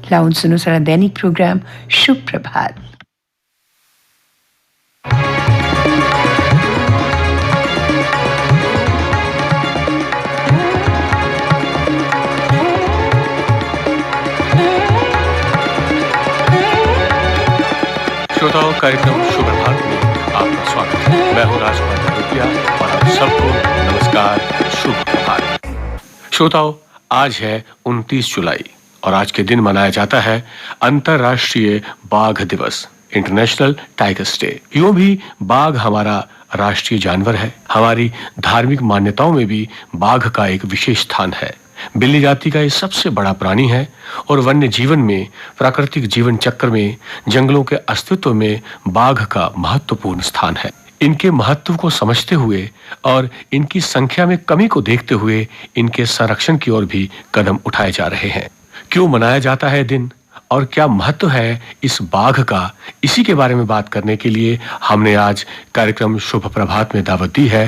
लाउन सुनो सारा दैनिक प्रोग्राम शुभ प्रभात। श्रोताओं, कार्यक्रम शुभ प्रभात में आपका स्वागत है। मैं हूं राजकुमार रुपया और आप सबको नमस्कार, शुभ प्रभात। श्रोताओं, आज है 29 जुलाई और आज के दिन मनाया जाता है अंतर्राष्ट्रीय बाघ दिवस, इंटरनेशनल टाइगर्स डे। यूं भी बाघ हमारा राष्ट्रीय जानवर है। हमारी धार्मिक मान्यताओं में भी बाघ का एक विशेष स्थान है। बिल्ली जाति का ये सबसे बड़ा प्राणी है और वन्य जीवन में, प्राकृतिक जीवन चक्र में, जंगलों के अस्तित्व में बाघ का महत्वपूर्ण स्थान है। इनके महत्व को समझते हुए और इनकी संख्या में कमी को देखते हुए इनके संरक्षण की ओर भी कदम उठाए जा रहे हैं। क्यों मनाया जाता है दिन और क्या महत्व है इस बाघ का, इसी के बारे में बात करने के लिए हमने आज कार्यक्रम शुभ प्रभात में दावत दी है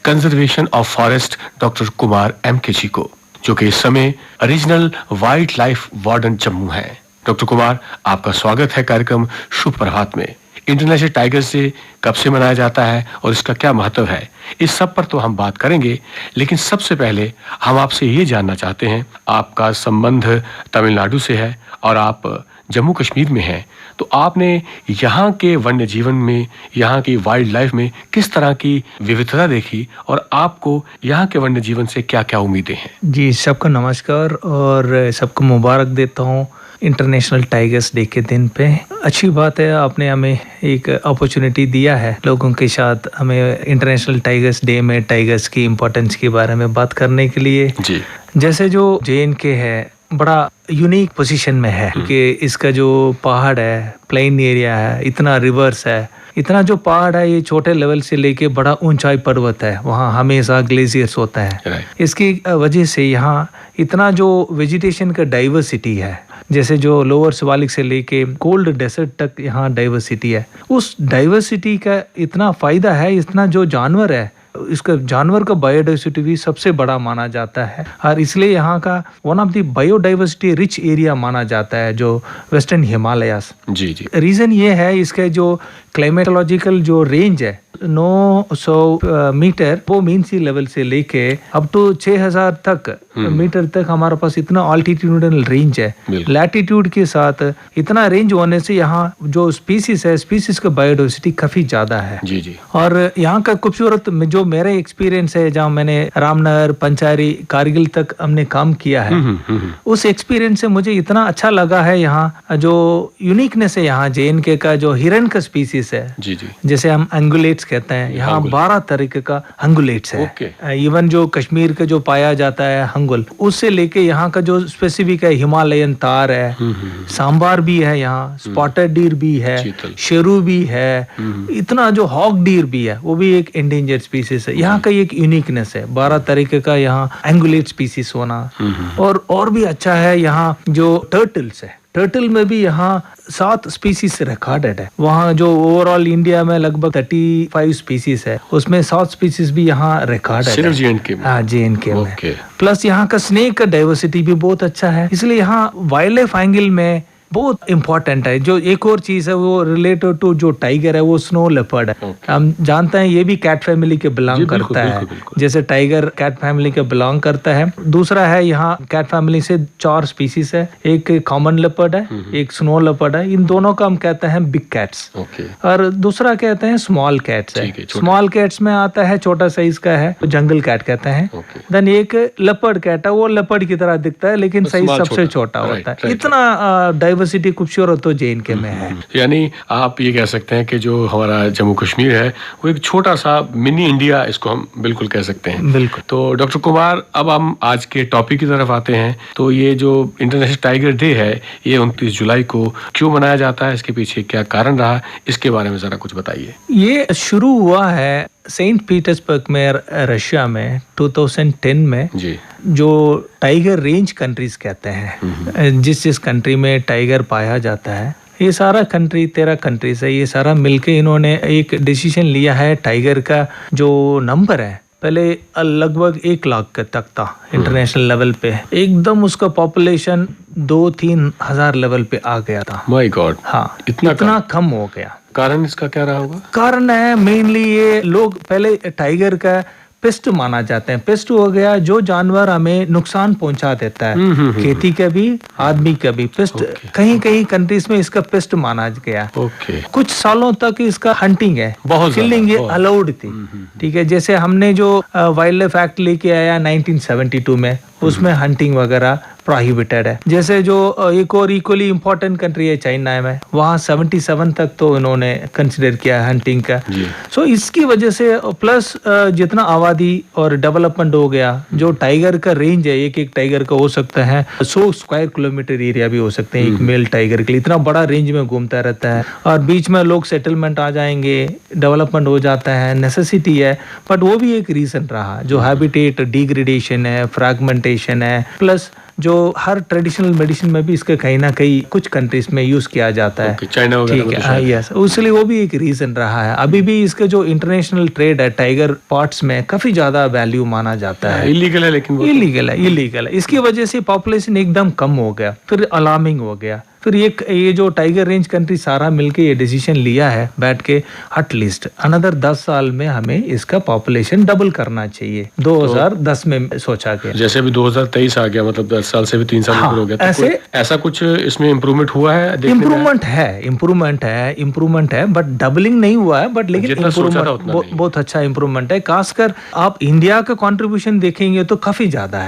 conservation of forest doctor Kumar M.K. जी को, जो कि इस समय regional wild life warden Jammu है। डॉक्टर कुमार, आपका स्वागत है कार्यक्रम शुभ प्रभात में। इंटरनेशनल टाइगर्स डे कब से मनाया जाता है और इसका क्या महत्व है, इस सब पर तो हम बात करेंगे, लेकिन सबसे पहले हम आपसे ये जानना चाहते हैं, आपका संबंध तमिलनाडु से है और आप जम्मू कश्मीर में हैं, तो आपने यहाँ के वन्य जीवन में, यहाँ की वाइल्ड लाइफ में किस तरह की विविधता देखी और आपको यहाँ के वन्य जीवन से क्या क्या उम्मीदें हैं? जी, सबको नमस्कार और सबको मुबारक देता हूँ इंटरनेशनल टाइगर्स डे के दिन पे। अच्छी बात है, आपने हमें एक अपॉर्चुनिटी दिया है लोगों के साथ हमें इंटरनेशनल टाइगर्स डे में टाइगर्स की इम्पोर्टेंस के बारे में बात करने के लिए। जी। जैसे जो JNK है बड़ा यूनिक पोजीशन में है कि इसका जो पहाड़ है, प्लेन एरिया है, इतना रिवर्स है, इतना जो पहाड़ है ये छोटे लेवल से लेके बड़ा ऊंचाई पर्वत है, वहाँ हमेशा ग्लेशियर्स होता है। इसकी वजह से यहाँ इतना जो वेजिटेशन का डाइवर्सिटी है, जैसे जो लोअर शिवालिक से लेके कोल्ड डेजर्ट तक यहाँ डाइवर्सिटी है, उस डाइवर्सिटी का इतना फायदा है, इतना जो जानवर है इसका जानवर का बायोडाइवर्सिटी भी सबसे बड़ा माना जाता है और इसलिए यहाँ का one of the biodiversity rich area माना जाता है जो वेस्टर्न हिमालयास। जी जी। रीजन ये है इसके जो क्लाइमेटोलॉजिकल जो रेंज है 900 मीटर, वो मीन सी लेवल से लेके अप टू 6000 तक मीटर तक हमारे पास इतना ऑल्टीट्यूडनल रेंज है। लैटिट्यूड के साथ इतना रेंज होने से यहाँ जो स्पीसीज है, स्पीसीज का बायोडाइवर्सिटी काफी ज्यादा है। जी जी। और यहाँ का खूबसूरत जो मेरा एक्सपीरियंस है, जहाँ मैंने रामनगर, पंचारी, कारगिल तक हमने काम किया है, उस एक्सपीरियंस से मुझे इतना अच्छा लगा है। यहाँ जो यूनिकनेस है यहाँ JNK का जो हिरन का स्पीसीज है, जी जी, जैसे हम एंगुलेट्स कहते हैं, यहाँ 12 तरीके का एंगुलेट्स है। इवन जो कश्मीर का जो पाया जाता है हंगुल, उससे लेके यहाँ का जो स्पेसिफिक है हिमालयन तार है, सांबार भी है, यहाँ स्पॉटेड डीर भी है, शेरू भी है, इतना जो हॉक डीर भी है, वो भी एक एंडेंजर्ड स्पीसीज है। यहाँ का एक यूनिकनेस है 12 तरीके का यहाँ एंगुलेट स्पीसीज होना। और भी अच्छा है यहाँ जो टर्टल्स है, टर्टल में भी यहाँ 7 स्पीसीज रिकॉर्डेड है। वहाँ जो ओवरऑल इंडिया में लगभग 35 स्पीसीज है, उसमें 7 स्पीसीज भी यहाँ रिकॉर्डेड है सिर्फ JNK में। हाँ, JNK में। प्लस यहाँ का स्नेक का डाइवर्सिटी भी बहुत अच्छा है, इसलिए यहाँ वाइल्ड लाइफ एंगल में बहुत इंपॉर्टेंट है। जो एक और चीज है वो रिलेटेड टू जो टाइगर है, वो स्नो लेपर्ड है। हम जानते हैं ये भी कैट फैमिली के बिलोंग करता है, जैसे टाइगर कैट फैमिली के बिलोंग करता है। दूसरा है यहाँ कैट फैमिली से 4 स्पीसीज है, एक कॉमन लेपर्ड है, एक स्नो लेपर्ड है। इन दोनों का हम कहते हैं बिग कैट्स और दूसरा कहते हैं स्मॉल कैट्स है। स्मॉल कैट्स में आता है छोटा साइज का है, जंगल कैट कहते हैं। देन एक लेपर्ड कैट है, वो लेपर्ड की तरह दिखता है लेकिन साइज सबसे छोटा होता है। इतना डाइवर्सिटी खूबसूरत तो JNK में है। यानी आप ये कह सकते हैं कि जो हमारा जम्मू कश्मीर है वो एक छोटा सा मिनी इंडिया, इसको हम बिल्कुल कह सकते हैं। बिल्कुल। तो डॉक्टर कुमार, अब हम आज के टॉपिक की तरफ आते हैं। तो ये जो इंटरनेशनल टाइगर डे है, ये 29 जुलाई को क्यों मनाया जाता है, इसके पीछे क्या कारण रहा, इसके बारे में जरा कुछ बताइए। ये शुरू हुआ है सेंट पीटर्सबर्ग में, रशिया में 2010 में। जी। जो टाइगर रेंज कंट्रीज कहते हैं, जिस कंट्री में टाइगर पाया जाता है, ये सारा कंट्री 13 कंट्रीज है, ये सारा मिलके इन्होंने एक डिसीजन लिया है। टाइगर का जो नंबर है पहले लगभग 1 लाख तक था इंटरनेशनल लेवल पे, एकदम उसका पॉपुलेशन 2-3 हजार लेवल पे आ गया था। माय गॉड, हाँ, इतना कम हो गया। कारण इसका क्या रहा होगा? कारण है मेनली ये लोग पहले टाइगर का पेस्ट माना जाते हैं। पेस्ट हो गया जो जानवर हमें नुकसान पहुंचा देता है, खेती का भी आदमी का भी। पेस्ट कहीं कहीं कंट्रीज में इसका पेस्ट माना गया। कुछ सालों तक इसका हंटिंग है, किलिंग ये अलाउड थी। ठीक है, जैसे हमने जो वाइल्ड लाइफ एक्ट लेके आया 1972 में, उसमें हंटिंग वगैरह प्रोहिबिटेड है। जैसे जो एक और इक्वली इम्पोर्टेंट कंट्री है चाइना में, वहाँ 77 तक तो इन्होंने कंसिडर किया हंटिंग का। सो इसकी वजह से प्लस जितना आबादी और डेवलपमेंट हो गया, जो टाइगर का रेंज है, एक टाइगर का हो सकता है 100 स्क्वायर किलोमीटर एरिया भी हो सकते हैं एक मेल टाइगर के लिए। इतना बड़ा रेंज में घूमता रहता है और बीच में लोग सेटलमेंट आ जाएंगे, डेवलपमेंट हो जाता है, नेसेसिटी है। बट वो भी एक रीजन रहा, जो हैबिटेट डिग्रेडेशन है, फ्रैगमेंटेशन है, प्लस जो हर ट्रेडिशनल मेडिसिन में भी इसका कहीं ना कहीं कुछ कंट्रीज में यूज किया जाता है। चाइना वगैरह में तो यस, इसलिए वो भी एक रीजन रहा है। अभी भी इसका जो इंटरनेशनल ट्रेड है टाइगर पार्ट्स में काफी ज्यादा वैल्यू माना जाता है। इलीगल है, लेकिन इलीगल है। इसकी वजह से पॉपुलेशन एकदम कम हो गया, फिर अलार्मिंग हो गया। फिर ये जो टाइगर रेंज कंट्री सारा मिलके ये डिसीजन लिया है बैठ के, एटलीस्ट अनदर 10 साल में हमें इसका पॉपुलेशन डबल करना चाहिए। 2010 में सोचा गया। जैसे अभी 2023 आ गया, मतलब 10 साल से भी 3 साल ऊपर हो गया। तो ऐसा कुछ इसमें इम्प्रूवमेंट हुआ है? इम्प्रूवमेंट है, बट डबलिंग नहीं हुआ है। बट लेकिन इम्प्रूवमेंट बहुत अच्छा इम्प्रूवमेंट है। खासकर आप इंडिया का कंट्रीब्यूशन देखेंगे तो काफी ज्यादा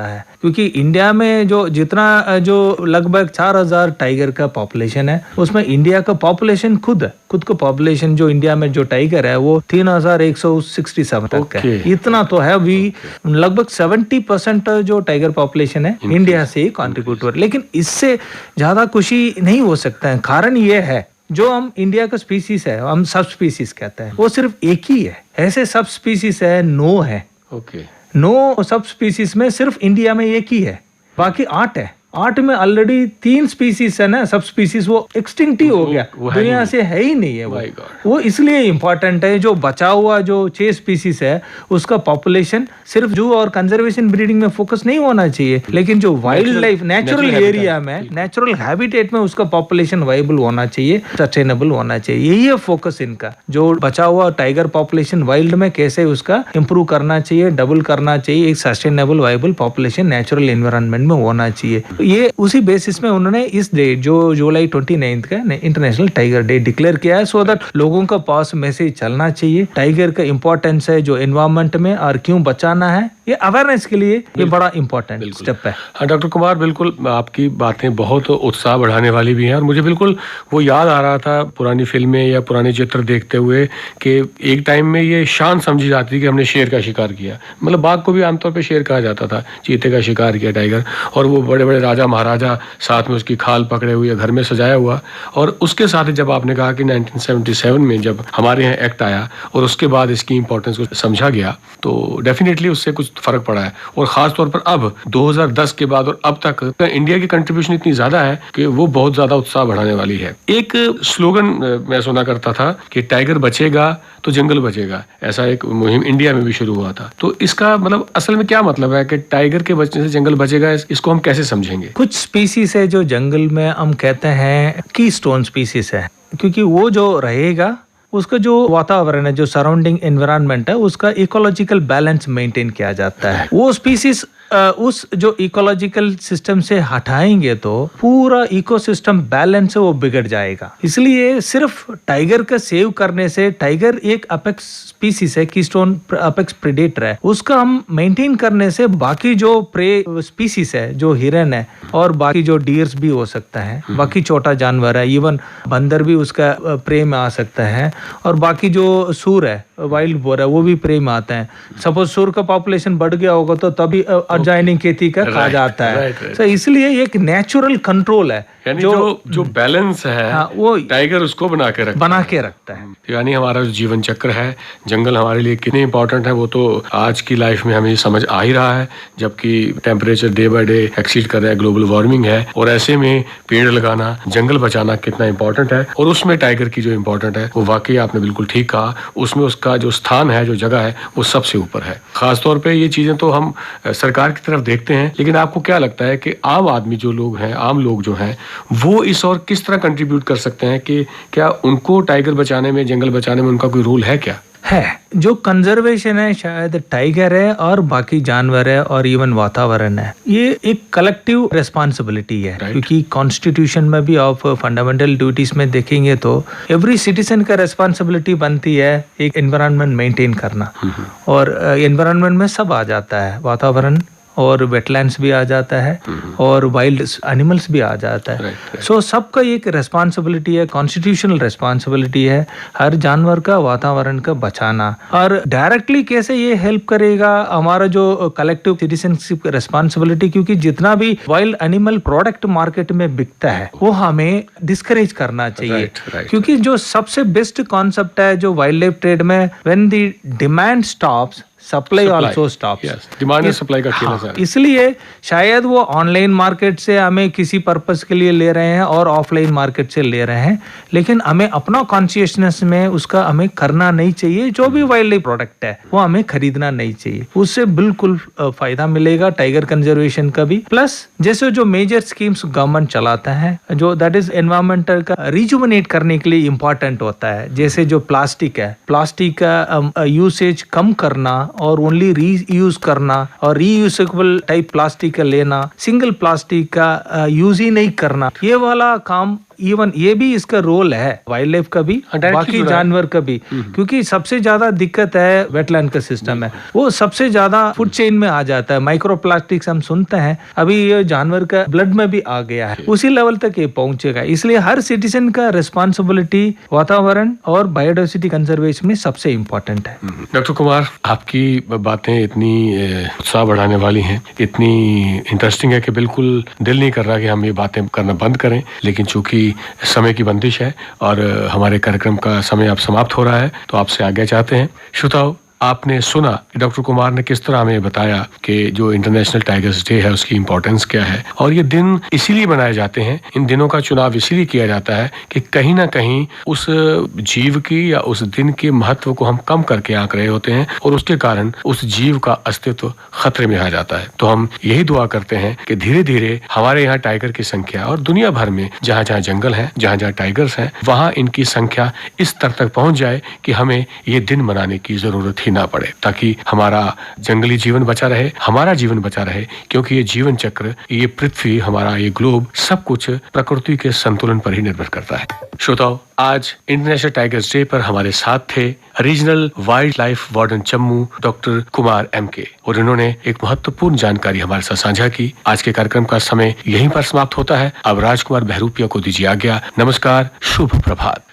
है। क्योंकि इंडिया में जो जितना जो लगभग 4000 टाइगर का पॉपुलेशन है, उसमें इंडिया का पॉपुलेशन खुद का पॉपुलेशन जो इंडिया में जो टाइगर है वो 3167 तक है। इतना तो है। भी लगभग 70% जो टाइगर पॉपुलेशन है इंडिया से ही कॉन्ट्रीब्यूट हो रहा है। लेकिन इससे ज्यादा खुशी नहीं हो सकता है। कारण ये है, जो हम इंडिया का स्पीसीज है, हम सब स्पीसीज कहते हैं, वो सिर्फ एक ही है। ऐसे सब स्पीसीज है 9 है। 9 सब स्पीसीज में सिर्फ इंडिया में एक ही है, बाकी 8 है। 8 में ऑलरेडी 3 स्पीसीज है ना, सब स्पीसीज वो एक्सटिंक्ट ही हो गया, दुनिया से है ही नहीं है वो इसलिए इम्पोर्टेंट है। जो बचा हुआ जो 6 स्पीसीज है उसका पॉपुलेशन सिर्फ जू और कंजर्वेशन ब्रीडिंग में फोकस नहीं होना चाहिए, लेकिन जो वाइल्ड लाइफ नेचुरल एरिया में, नेचुरल हैबिटेट में उसका पॉपुलेशन वाइबल होना चाहिए, सस्टेनेबल होना चाहिए। यही है फोकस इनका। जो बचा हुआ टाइगर पॉपुलेशन वाइल्ड में कैसे उसका इंप्रूव करना चाहिए, डबल करना चाहिए, एक sustainable viable population natural environment में होना चाहिए। ये उसी बेसिस में उन्होंने इस डे जो जुलाई 29 का इंटरनेशनल टाइगर डे डिक्लेयर किया है, सो दैट लोगों का पास मैसेज चलना चाहिए। टाइगर का इंपॉर्टेंस है जो एनवायरनमेंट में और क्यों बचाना है, ये अवेयरनेस के लिए ये बड़ा इंपॉर्टेंट स्टेप है। हाँ डॉक्टर कुमार, बिल्कुल आपकी बातें बहुत उत्साह बढ़ाने वाली भी हैं। और मुझे बिल्कुल वो याद आ रहा था पुरानी फिल्में या पुराने चित्र देखते हुए कि एक टाइम में ये शान समझी जाती थी कि हमने शेर का शिकार किया। मतलब बाघ को भी आमतौर पर शेर कहा जाता था, चीते का शिकार किया टाइगर। और वो बड़े बड़े राजा महाराजा साथ में उसकी खाल पकड़े हुए घर में सजाया हुआ। और उसके साथ जब आपने कहा कि 1977 में जब हमारे यहाँ एक्ट आया और उसके बाद इसकी इंपॉर्टेंस को समझा गया, तो डेफिनेटली उससे कुछ फर्क पड़ा है। और खास तौर पर अब 2010 के बाद और अब तक इंडिया की कंट्रीब्यूशन इतनी ज्यादा है कि वो बहुत ज्यादा उत्साह बढ़ाने वाली है। एक स्लोगन मैं सुना करता था कि टाइगर बचेगा तो जंगल बचेगा। ऐसा एक मुहिम इंडिया में भी शुरू हुआ था। तो इसका मतलब असल में क्या मतलब है कि टाइगर के बचने से जंगल बचेगा? इसको हम कैसे समझेंगे? कुछ स्पीसीज है जो जंगल में हम कहते हैं कीस्टोन स्पीसीज है, क्योंकि वो जो रहेगा उसका जो वातावरण है, जो सराउंडिंग एनवायरनमेंट है, उसका इकोलॉजिकल बैलेंस मेंटेन किया जाता है। वो स्पीसीज उस जो इकोलॉजिकल सिस्टम से हटाएंगे तो पूरा इकोसिस्टम बैलेंस है वो बिगड़ जाएगा। इसलिए सिर्फ टाइगर का सेव करने से, टाइगर एक अपेक्स स्पीसीज है, कीस्टोन अपेक्स प्रेडेटर है, उसका हम मेंटेन करने से बाकी जो प्रे स्पीसीज है, जो हिरन है और बाकी जो डियर्स भी हो सकता है, बाकी छोटा जानवर है, इवन बंदर भी उसका प्रे में आ सकता है, और बाकी जो सूर है, वाइल्ड बोर है, वो भी प्रे में आता है। सपोज सूर का पॉपुलेशन बढ़ गया होगा तो तभी अडजॉइनिंग खेती का खा जाता है। तो इसलिए एक नेचुरल कंट्रोल है, यानी जो बैलेंस है, हाँ, वो टाइगर उसको बना के रखता है। यानी हमारा जो जीवन चक्र है, जंगल हमारे लिए कितने इंपॉर्टेंट है वो तो आज की लाइफ में हमें समझ आ ही रहा है, जबकि temperature day by day exceed कर रहा है, ग्लोबल वार्मिंग है। और ऐसे में पेड़ लगाना, जंगल बचाना कितना इंपॉर्टेंट है। और उसमें टाइगर की जो इंपॉर्टेंट है वो वाकई आपने बिल्कुल ठीक कहा। उसमें उसका जो स्थान है, जो जगह है, वो सबसे ऊपर है। खासतौर पर ये चीजें तो हम सरकार विस्तार की तरफ देखते हैं, लेकिन आपको क्या लगता है कि आम आदमी जो लोग हैं, आम लोग जो हैं, वो इस और किस तरह कंट्रीब्यूट कर सकते हैं कि क्या उनको टाइगर बचाने में, जंगल बचाने में उनका कोई रोल है क्या? है। जो कंजर्वेशन है, शायद टाइगर है और बाकी जानवर है और इवन वातावरण है, ये एक कलेक्टिव रिस्पांसिबिलिटी है। क्योंकि कॉन्स्टिट्यूशन में भी ऑफ फंडामेंटल ड्यूटीज में देखेंगे तो एवरी सिटीजन का रिस्पांसिबिलिटी बनती है एक एनवायरनमेंट मेंटेन करना, और एनवायरनमेंट में सब आ जाता है, वातावरण और वेटलैंड्स भी आ जाता है और वाइल्ड एनिमल्स भी आ जाता है। सो सबका एक रिस्पांसिबिलिटी है, कॉन्स्टिट्यूशनल रिस्पांसिबिलिटी है हर जानवर का, वातावरण का बचाना। और डायरेक्टली कैसे ये हेल्प करेगा हमारा जो कलेक्टिव सिटीजनशिप रिस्पांसिबिलिटी, क्योंकि जितना भी वाइल्ड एनिमल प्रोडक्ट मार्केट में बिकता है वो हमें डिस्करेज करना चाहिए। क्योंकि जो सबसे बेस्ट कॉन्सेप्ट है जो वाइल्ड लाइफ ट्रेड में, when the demand stops supply also stops. Demand और सप्लाई का खेल है। इसलिए शायद वो ऑनलाइन मार्केट से हमें किसी पर्पस के लिए ले रहे हैं और ऑफलाइन मार्केट से ले रहे हैं, लेकिन हमें अपना कॉन्शियसनेस में उसका हमें करना नहीं चाहिए। जो भी वाइल्ड लाइफ प्रोडक्ट है वो हमें खरीदना नहीं चाहिए, उससे बिल्कुल फायदा मिलेगा टाइगर कंजर्वेशन का भी। प्लस जैसे जो मेजर स्कीम्स गवर्नमेंट चलाता है जो दैट इज एनवायरमेंटल का रिजुवनेट करने के लिए इम्पोर्टेंट होता है, जैसे जो प्लास्टिक है, प्लास्टिक का यूसेज कम करना और ओनली रीयूज करना और रीयूजेबल टाइप प्लास्टिक का लेना, सिंगल प्लास्टिक का यूज ही नहीं करना, ये वाला काम इवन ये भी इसका रोल है वाइल्ड लाइफ का भी, बाकी जानवर का भी। क्योंकि सबसे ज्यादा दिक्कत है वेटलैंड का सिस्टम है, वो सबसे ज्यादा फूड चेन में आ जाता है। माइक्रो प्लास्टिक्स हम सुनते हैं, अभी ये जानवर का ब्लड में भी आ गया है, उसी लेवल तक ये पहुंचेगा। इसलिए हर सिटीजन का रिस्पॉन्सिबिलिटी वातावरण और बायोडाइवर्सिटी कंजर्वेशन में सबसे इम्पोर्टेंट है। डॉक्टर कुमार, आपकी बातें इतनी उत्साह बढ़ाने वाली हैं, इतनी इंटरेस्टिंग है कि बिल्कुल दिल नहीं कर रहा कि हम ये बातें करना बंद करें, लेकिन चूंकि समय की बंदिश है और हमारे कार्यक्रम का समय अब समाप्त हो रहा है, तो आपसे आज्ञा चाहते हैं। श्रोताओ, आपने सुना कि डॉक्टर कुमार ने किस तरह हमें बताया कि जो इंटरनेशनल टाइगर्स डे है उसकी इम्पोर्टेंस क्या है, और ये दिन इसीलिए मनाए जाते हैं, इन दिनों का चुनाव इसीलिए किया जाता है कि कहीं ना कहीं उस जीव की या उस दिन के महत्व को हम कम करके आंक रहे होते हैं और उसके कारण उस जीव का अस्तित्व खतरे में आ जाता है। तो हम यही दुआ करते हैं कि धीरे धीरे हमारे यहाँ टाइगर की संख्या और दुनिया भर में जहाँ जहाँ जंगल है, जहाँ जहाँ टाइगर्स हैं, वहाँ इनकी संख्या इस स्तर तक पहुँच जाए कि हमें ये दिन मनाने की जरूरत ही ना पड़े, ताकि हमारा जंगली जीवन बचा रहे, हमारा जीवन बचा रहे। क्योंकि ये जीवन चक्र, ये पृथ्वी, हमारा ये ग्लोब, सब कुछ प्रकृति के संतुलन पर ही निर्भर करता है। श्रोताओ, आज इंटरनेशनल टाइगर्स डे पर हमारे साथ थे regional wild life warden Jammu doctor Kumar MK, और इन्होंने एक महत्वपूर्ण जानकारी हमारे साथ साझा की। आज के कार्यक्रम का समय यहीं पर समाप्त होता है। अब राजकुमार बहरूपिया को दीजिए आज्ञा। नमस्कार, शुभ प्रभात।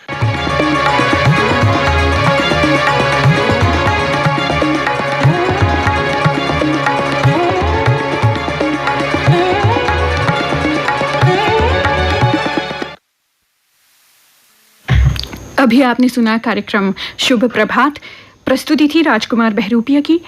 अभी आपने सुना कार्यक्रम शुभ प्रभात। प्रस्तुति थी राजकुमार बहरूपिया की।